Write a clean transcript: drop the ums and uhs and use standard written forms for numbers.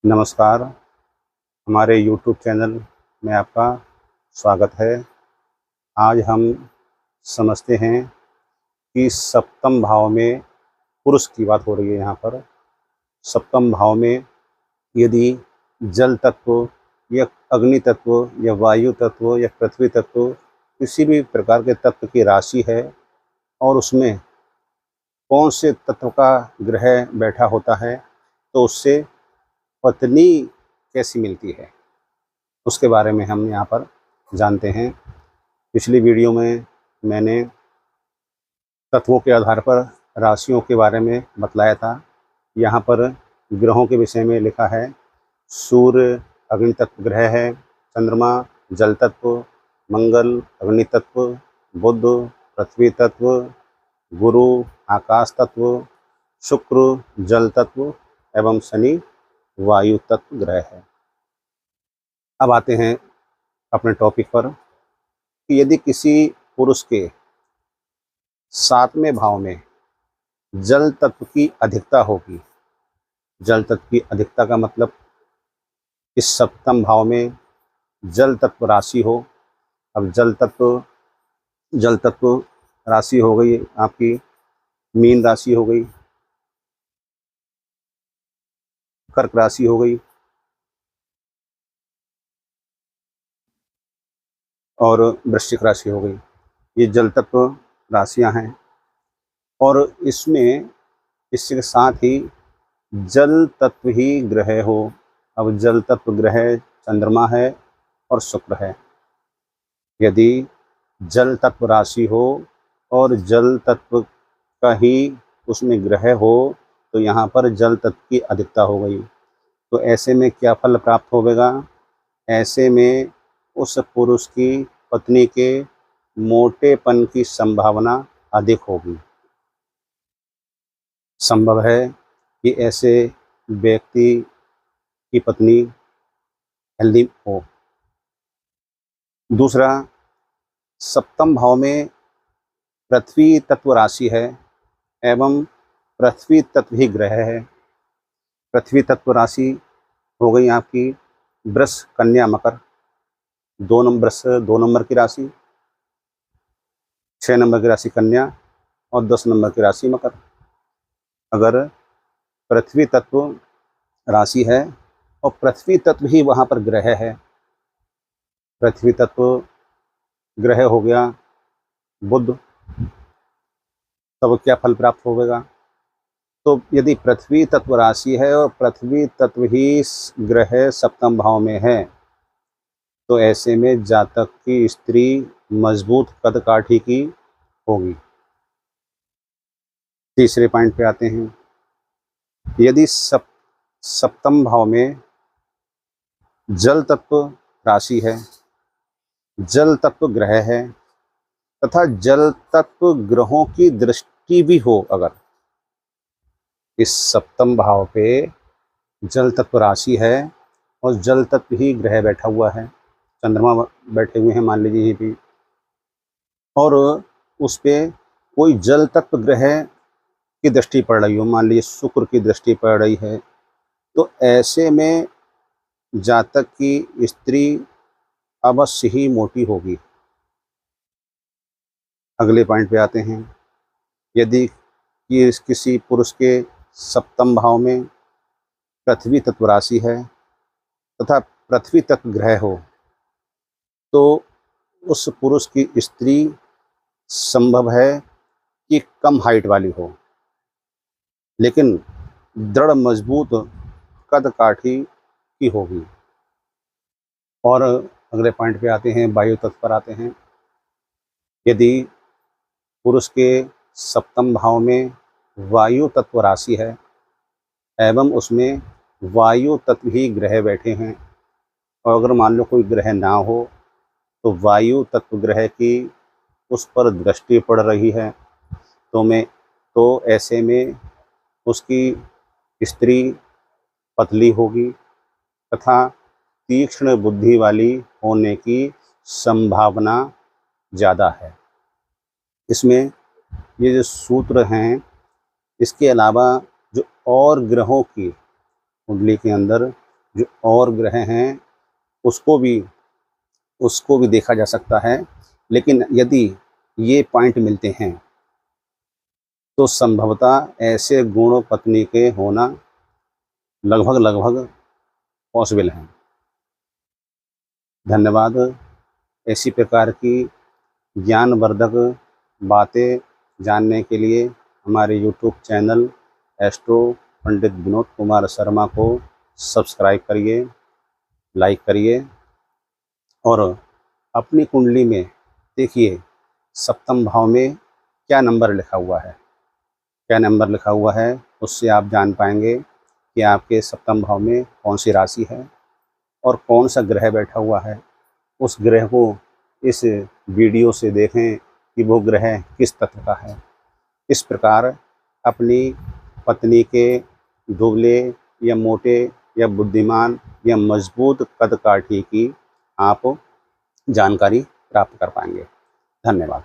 नमस्कार, हमारे YouTube channel में आपका स्वागत है। आज हम समझते हैं कि सप्तम भाव में पुरुष की बात हो रही है यहाँ पर। सप्तम भाव में यदि जल तत्व या अग्नि तत्व या वायु तत्व या पृथ्वी तत्व किसी भी प्रकार के तत्व की राशि है और उसमें कौन से तत्व का ग्रह बैठा होता है, तो उससे पत्नी कैसी मिलती है, उसके बारे में हम यहाँ पर जानते हैं। पिछली वीडियो में मैंने तत्वों के आधार पर राशियों के बारे में बतलाया था। यहाँ पर ग्रहों के विषय में लिखा है। सूर्य अग्नि तत्व ग्रह है, चंद्रमा जल तत्व, मंगल अग्नि तत्व, बुध पृथ्वी तत्व, गुरु आकाश तत्व, शुक्र जल तत्व एवं शनि वायु तत्व ग्रह है। अब आते हैं अपने टॉपिक पर कि यदि किसी पुरुष के 7वें भाव में जल तत्व की अधिकता होगी। जल तत्व की अधिकता का मतलब इस सप्तम भाव में जल तत्व राशि हो। अब जल तत्व राशि हो गई आपकी मीन राशि हो गई, कर्क राशि हो गई और वृश्चिक राशि हो गई। ये जल तत्व राशियां हैं और इसमें इसके साथ ही जल तत्व ही ग्रह हो। अब जल तत्व ग्रह चंद्रमा है और शुक्र है। यदि जल तत्व राशि हो और जल तत्व का ही उसमें ग्रह हो, तो यहाँ पर जल तत्व की अधिकता हो गई। तो ऐसे में क्या फल प्राप्त होगा? ऐसे में उस पुरुष की पत्नी के मोटेपन की संभावना अधिक होगी। संभव है कि ऐसे व्यक्ति की पत्नी हेल्दी हो। दूसरा, सप्तम भाव में पृथ्वी तत्व राशि है एवं पृथ्वी तत्व ही ग्रह है। पृथ्वी तत्व राशि हो गई आपकी वृष कन्या मकर। 2 नंबर की राशि, 6 नंबर की राशि कन्या और 10 नंबर की राशि मकर। अगर पृथ्वी तत्व राशि है और पृथ्वी तत्व ही वहाँ पर ग्रह है, पृथ्वी तत्व ग्रह हो गया बुध, तब क्या फल प्राप्त होगा? तो यदि पृथ्वी तत्व राशि है और पृथ्वी तत्व ही ग्रह सप्तम भाव में है, तो ऐसे में जातक की स्त्री मजबूत कद काठी की होगी। तीसरे पॉइंट पे आते हैं। यदि सप्तम भाव में जल तत्व राशि है, जल तत्व ग्रह है तथा जल तत्व ग्रहों की दृष्टि भी हो, अगर इस सप्तम भाव पे जल तत्व राशि है और जल तत्व ही ग्रह बैठा हुआ है, चंद्रमा बैठे हुए हैं मान लीजिए यहीं पे, और उस पे कोई जल तत्व ग्रह की दृष्टि पड़ रही हो, मान लीजिए शुक्र की दृष्टि पड़ रही है, तो ऐसे में जातक की स्त्री अवश्य ही मोटी होगी। अगले पॉइंट पे आते हैं। यदि किसी पुरुष के सप्तम भाव में पृथ्वी तत्व राशि है तथा पृथ्वी तत्व ग्रह हो, तो उस पुरुष की स्त्री संभव है कि कम हाइट वाली हो, लेकिन दृढ़ मजबूत कद काठी की होगी। और अगले पॉइंट पे आते हैं, वायु तत्व पर आते हैं। यदि पुरुष के सप्तम भाव में वायु तत्व राशि है एवं उसमें वायु तत्व ही ग्रह बैठे हैं, और अगर मान लो कोई ग्रह ना हो तो वायु तत्व ग्रह की उस पर दृष्टि पड़ रही है, तो ऐसे में उसकी स्त्री पतली होगी तथा तीक्ष्ण बुद्धि वाली होने की संभावना ज़्यादा है। इसमें ये जो सूत्र हैं, इसके अलावा जो और ग्रहों की कुंडली के अंदर जो और ग्रह हैं उसको भी देखा जा सकता है। लेकिन यदि ये पॉइंट मिलते हैं तो संभवतः ऐसे गुण पत्नी के होना लगभग पॉसिबल हैं। धन्यवाद। ऐसी प्रकार की ज्ञानवर्धक बातें जानने के लिए हमारे यूट्यूब चैनल एस्ट्रो पंडित विनोद कुमार शर्मा को सब्सक्राइब करिए, लाइक करिए और अपनी कुंडली में देखिए सप्तम भाव में क्या नंबर लिखा हुआ है, उससे आप जान पाएंगे कि आपके सप्तम भाव में कौन सी राशि है और कौन सा ग्रह बैठा हुआ है। उस ग्रह को इस वीडियो से देखें कि वो ग्रह किस तत्व का है। इस प्रकार अपनी पत्नी के दुबले या मोटे या बुद्धिमान या मजबूत कद काठी की आप जानकारी प्राप्त कर पाएंगे। धन्यवाद।